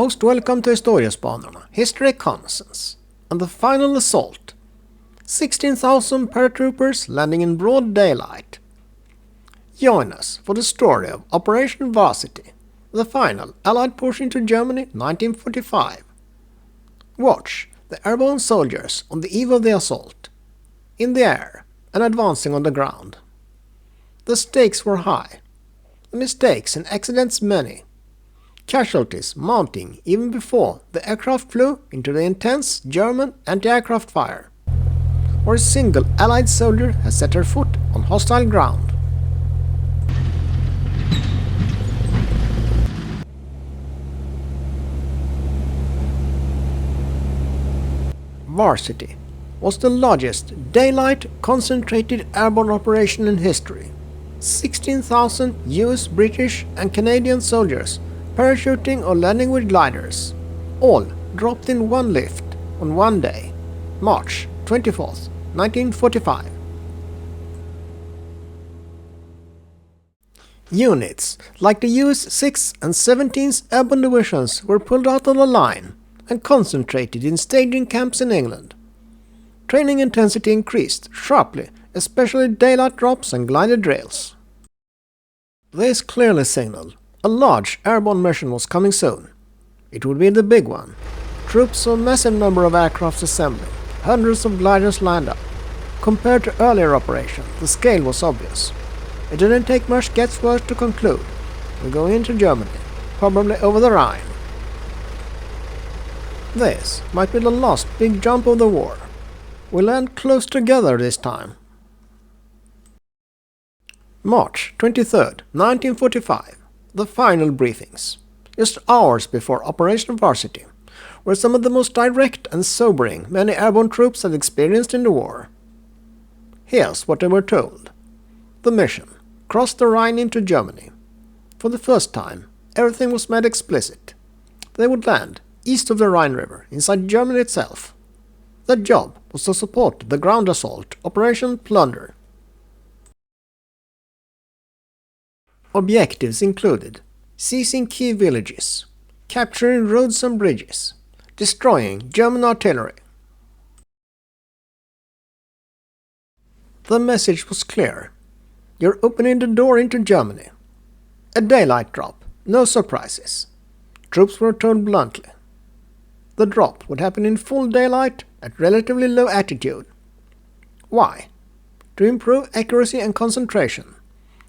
Most welcome to Historiespanerna, History Reconnaissance, and the final assault. 16,000 paratroopers landing in broad daylight. Join us for the story of Operation Varsity, the final Allied push into Germany 1945. Watch the airborne soldiers on the eve of the assault, in the air and advancing on the ground. The stakes were high, the mistakes and accidents many. Casualties mounting even before the aircraft flew into the intense German anti-aircraft fire, or a single Allied soldier has set her foot on hostile ground. Varsity was the largest daylight concentrated airborne operation in history. 16,000 US, British and Canadian soldiers parachuting or landing with gliders, all dropped in one lift on one day, March 24th, 1945. Units like the US 6th and 17th Airborne Divisions were pulled out of the line and concentrated in staging camps in England. Training intensity increased sharply, especially daylight drops and glider drills. This clearly signaled a large airborne mission was coming soon. It would be the big one. Troops saw a massive number of aircrafts assembling, hundreds of gliders lined up. Compared to earlier operations, the scale was obvious. It didn't take much guesswork to conclude. We're going into Germany, probably over the Rhine. This might be the last big jump of the war. We land close together this time. March 23rd, 1945. The final briefings, just hours before Operation Varsity, were some of the most direct and sobering many airborne troops had experienced in the war. Here's what they were told. The mission crossed the Rhine into Germany. For the first time, everything was made explicit. They would land east of the Rhine River, inside Germany itself. Their job was to support the ground assault Operation Plunder. Objectives included seizing key villages, capturing roads and bridges, destroying German artillery. The message was clear. You're opening the door into Germany. A daylight drop, no surprises. Troops were told bluntly. The drop would happen in full daylight at relatively low altitude. Why? To improve accuracy and concentration.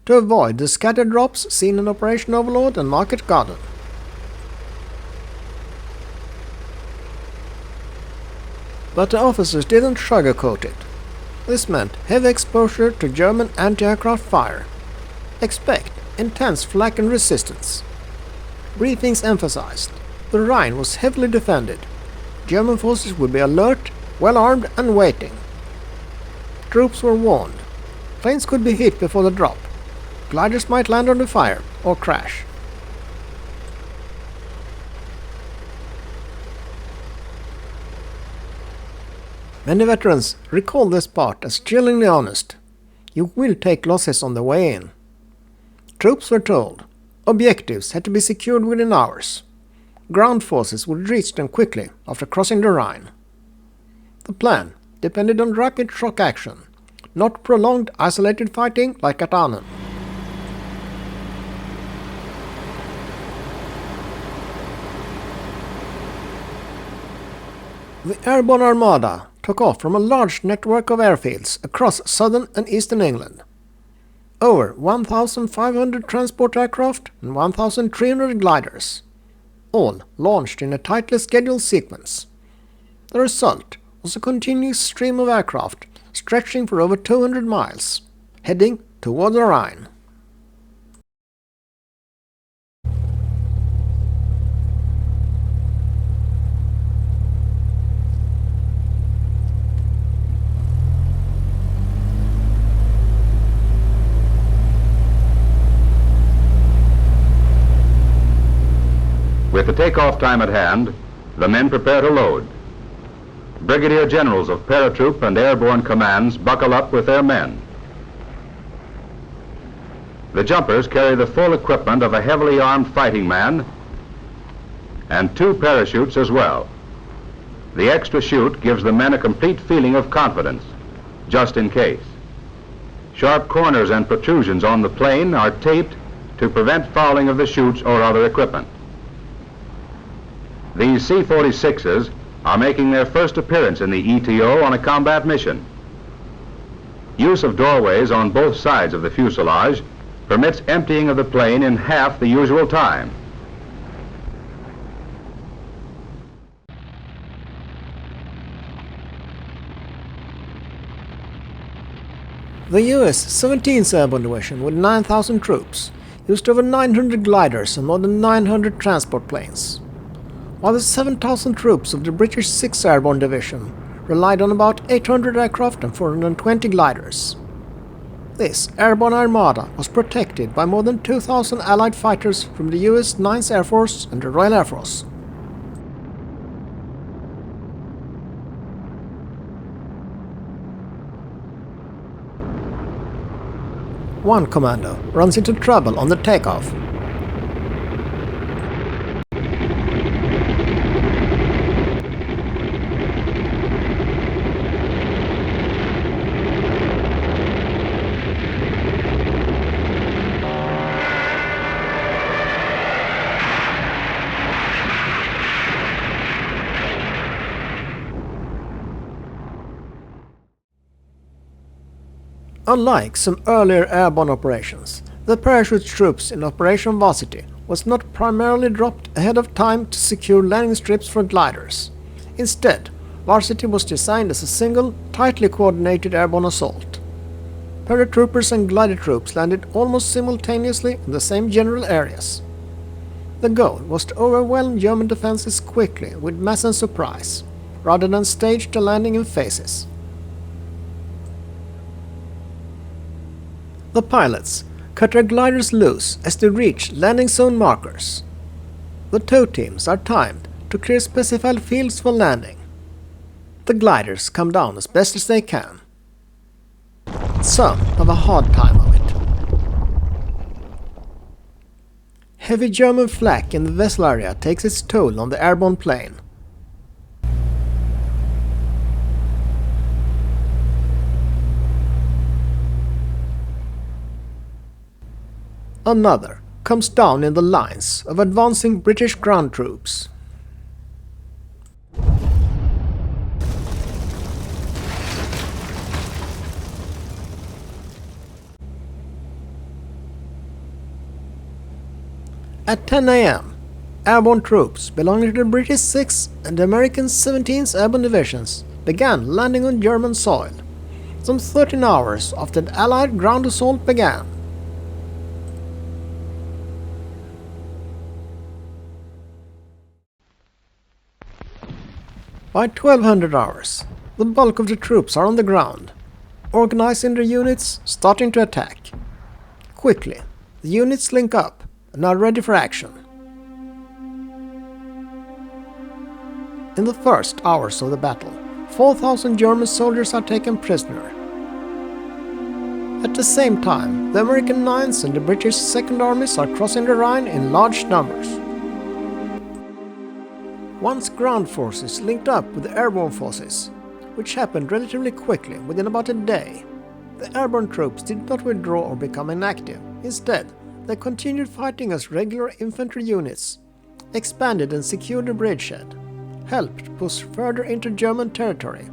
To avoid the scattered drops seen in Operation Overlord and Market Garden. But the officers didn't sugarcoat it. This meant heavy exposure to German anti-aircraft fire. Expect intense flak and resistance. Briefings emphasized the Rhine was heavily defended. German forces would be alert, well-armed and waiting. Troops were warned. Planes could be hit before the drop. Gliders might land under fire or crash. Many veterans recall this part as chillingly honest. You will take losses on the way in. Troops were told objectives had to be secured within hours. Ground forces would reach them quickly after crossing the Rhine. The plan depended on rapid shock action, not prolonged isolated fighting like at Arnhem. The Airborne Armada took off from a large network of airfields across southern and eastern England. Over 1,500 transport aircraft and 1,300 gliders, all launched in a tightly scheduled sequence. The result was a continuous stream of aircraft stretching for over 200 miles, heading toward the Rhine. With the takeoff time at hand, the men prepare to load. Brigadier generals of paratroop and airborne commands buckle up with their men. The jumpers carry the full equipment of a heavily armed fighting man and 2 parachutes as well. The extra chute gives the men a complete feeling of confidence, just in case. Sharp corners and protrusions on the plane are taped to prevent fouling of the chutes or other equipment. These C-46s are making their first appearance in the ETO on a combat mission. Use of doorways on both sides of the fuselage permits emptying of the plane in half the usual time. The US 17th Airborne Division, with 9,000 troops, used over 900 gliders and more than 900 transport planes, while the 7,000 troops of the British 6th Airborne Division relied on about 800 aircraft and 420 gliders. This airborne armada was protected by more than 2,000 Allied fighters from the US 9th Air Force and the Royal Air Force. One commando runs into trouble on the takeoff. Unlike some earlier airborne operations, the parachute troops in Operation Varsity was not primarily dropped ahead of time to secure landing strips for gliders. Instead, Varsity was designed as a single, tightly coordinated airborne assault. Paratroopers and glider troops landed almost simultaneously in the same general areas. The goal was to overwhelm German defenses quickly with mass and surprise, rather than stage the landing in phases. The pilots cut their gliders loose as they reach landing zone markers. The tow teams are timed to clear specified fields for landing. The gliders come down as best as they can. Some have a hard time of it. Heavy German flak in the vessel area takes its toll on the airborne plane. Another comes down in the lines of advancing British ground troops. At 10 a.m., airborne troops belonging to the British 6th and the American 17th Airborne Divisions began landing on German soil, some 13 hours after the Allied ground assault began. By 1200 hours, the bulk of the troops are on the ground, organizing their units, starting to attack. Quickly, the units link up and are ready for action. In the first hours of the battle, 4,000 German soldiers are taken prisoner. At the same time, the American 9th and the British 2nd Armies are crossing the Rhine in large numbers. Once ground forces linked up with the airborne forces, which happened relatively quickly within about a day, the airborne troops did not withdraw or become inactive. Instead, they continued fighting as regular infantry units, expanded and secured the bridgehead, helped push further into German territory,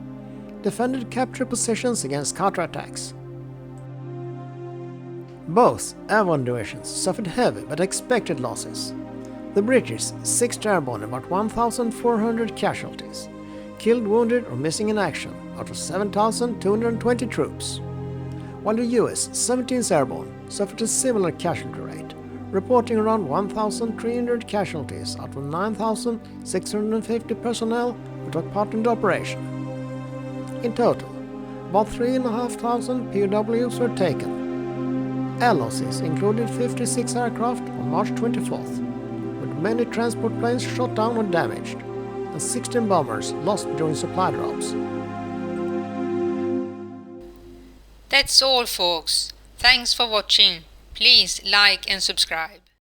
defended captured positions against counterattacks. Both airborne divisions suffered heavy but expected losses. The British 6th Airborne about 1,400 casualties, killed, wounded or missing in action out of 7,220 troops, while the US 17th Airborne suffered a similar casualty rate, reporting around 1,300 casualties out of 9,650 personnel who took part in the operation. In total, about 3,500 POWs were taken. Air losses included 56 aircraft on March 24th, with many transport planes shot down or damaged, and 16 bombers lost during supply drops. That's all, folks. Thanks for watching. Please like and subscribe.